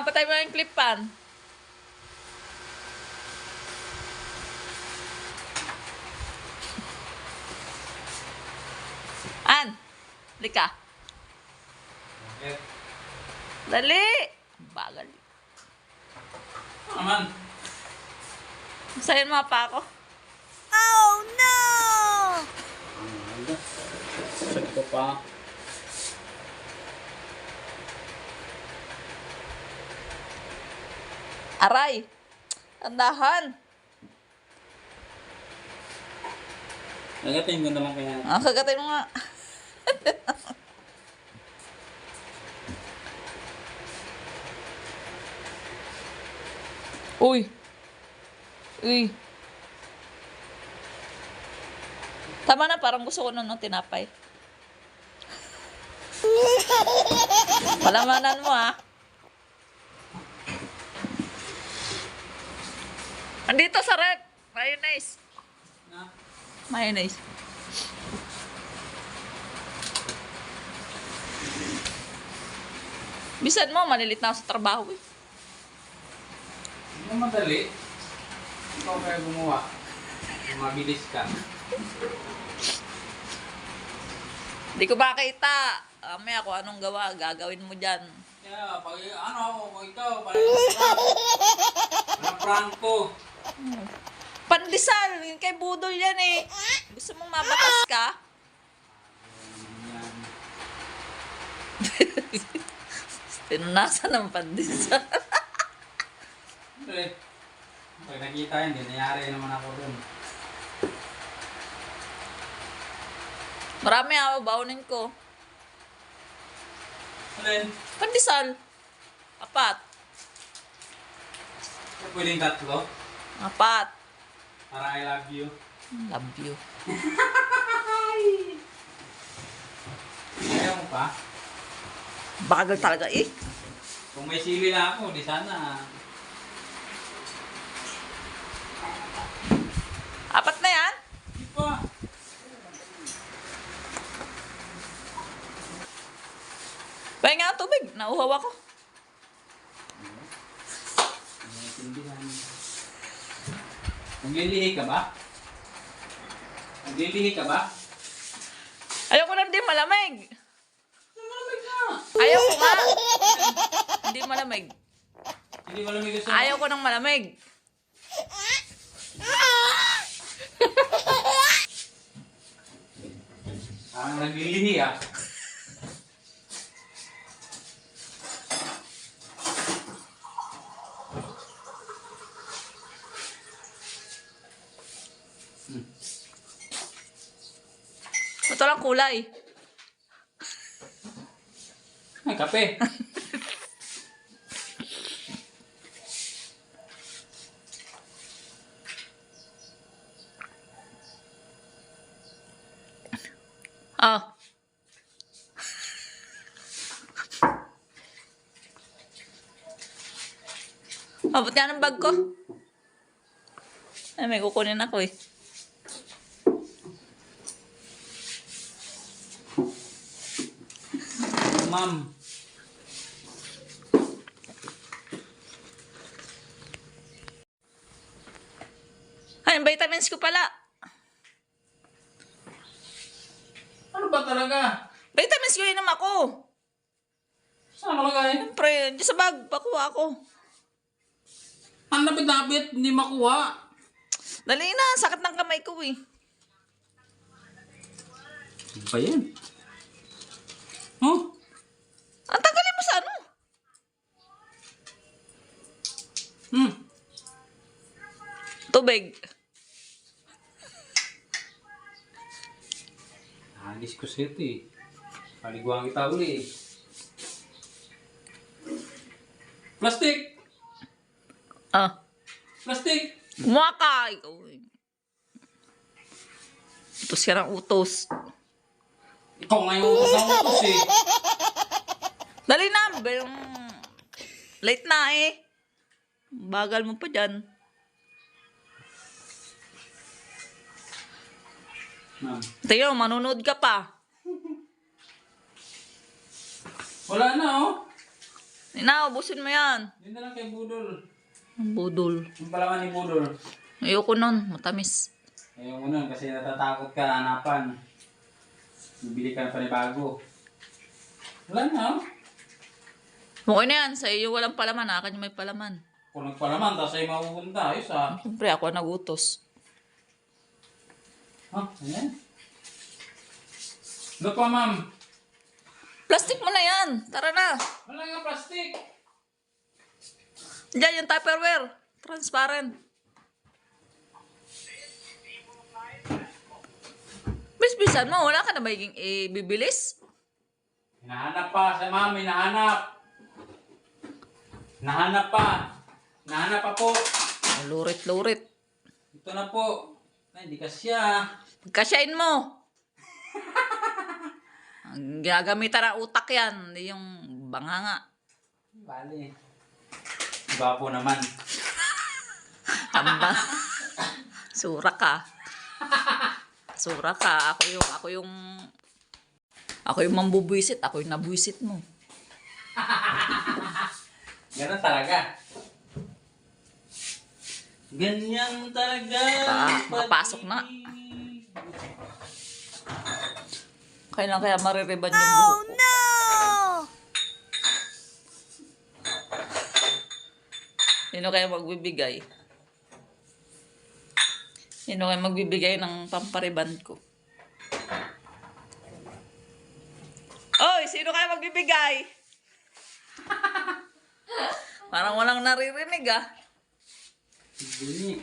Patay mo yung clip pan. An, lika. Okay. Dali. Bagal. Naman. Sa'yo mga pa ako. Oh no! Set ko pa. Aray. Andahan. Nagatin ko na lang kaya. Kagatay mo nga. Uy. Uy. Tama na, parang gusto ko nun ng tinapay. Palamanan mo, ha? Andito sa rep. Mayonnaise. Na? Mayonnaise. Bisan mo, malilit na ako sa trabaho, eh. Hindi mo madali. Ikaw kaya gumawa. Mabilis ka. Di ko makita. May ako anong gawa, gagawin mo dyan. Kaya, pag ano, ikaw, parang prank ko. Pandesal, yun kay Budol yan eh. Gusto mong mabatas ka? Pinunasan ng pandesal. Siyempre, pag nakita yun, nangyari naman ako dun. Marami ako, baunin ko. Alin? Pandesal. Apat. Pwedeng tatlo. Apat. Para I love you. Love you. Ayaw mo pa? Bagal talaga eh. Kung may sili na ako, di sana. Apat na yan? Di pa. Pahinga ang tubig. Nauhaw ako. Naintindihan. Naglilihi ka ba? Naglilihi ka ba? Ayoko na hindi malamig. Malamig na. Ayaw ko nga. Hindi malamig. Hindi malamig gusto mo? Ayaw ko ng malamig. Naglilihi ah. Ito lang kulay. Ay, kape. Ah. Abot nga ng bag ko. Ay, may kukunin ako eh. Ma'am. Ay, ang vitamins ko pala. Ano ba talaga? Vitamins ko inom ako. Saan nakalagay? Siyempre, dyan sa bag, pakuha ako. Ang napit-napit, hindi makuha. Dali na, sakit ng kamay ko eh. Ano ba yan? Oh? Ang tanggalin mo sa ano? Tubig. Alis ko sa ito eh. Paliguan kita uli eh. Plastic! Ah. Plastic! Kumaka. Ikaw eh. Utos ka ng utos. Ikaw ngayon utos ng utos eh. Dali na. Late na eh. Bagal mo pa dyan. Ma'am. Tingnan mo, manunod ka pa. Wala na oh. Inaubusin mo yan. Yun na lang kay Budol. Ang budol. Yung palaman ni Budol. Ayoko nun. Matamis. Ayaw mo nun kasi natatakot ka hanapan. Bibili ka na panibago. Wala na. Oh. Okay na yan. Sa iyo walang palaman. Akin yung may palaman. Kung nagpalaman, tapos ay mapupunta. Ayos ah. Siyempre ako ang nagutos. Ayan. Ano pa, ma'am? Plastic mo na yan. Tara na. Wala nga plastic. Diyan yung Tupperware. Transparent. Bisbisan mo. Wala ka na ba higing bibilis? Hinahanap pa sa ma'am. Hinahanap. Hinahanap pa. Hinahanap pa po. Lurit-lurit. Ito na po. Ay, hindi kasya. Pagkasyain mo. Ang gagamitan ng utak yan. Hindi yung banganga. Bali. Iba po naman. Amba. Sura ka. Sura ka. Ako yung mambubuisit. Ako yung nabuisit mo. Ganun talaga. Ganyan talaga. Mapasok na. Kailan kaya maririban yung buhok Oh ko? no! Sino kaya magbibigay? Sino kaya magbibigay ng pampariban ko? Oy! Sino kaya magbibigay? Parang walang naririnig ah. Bili.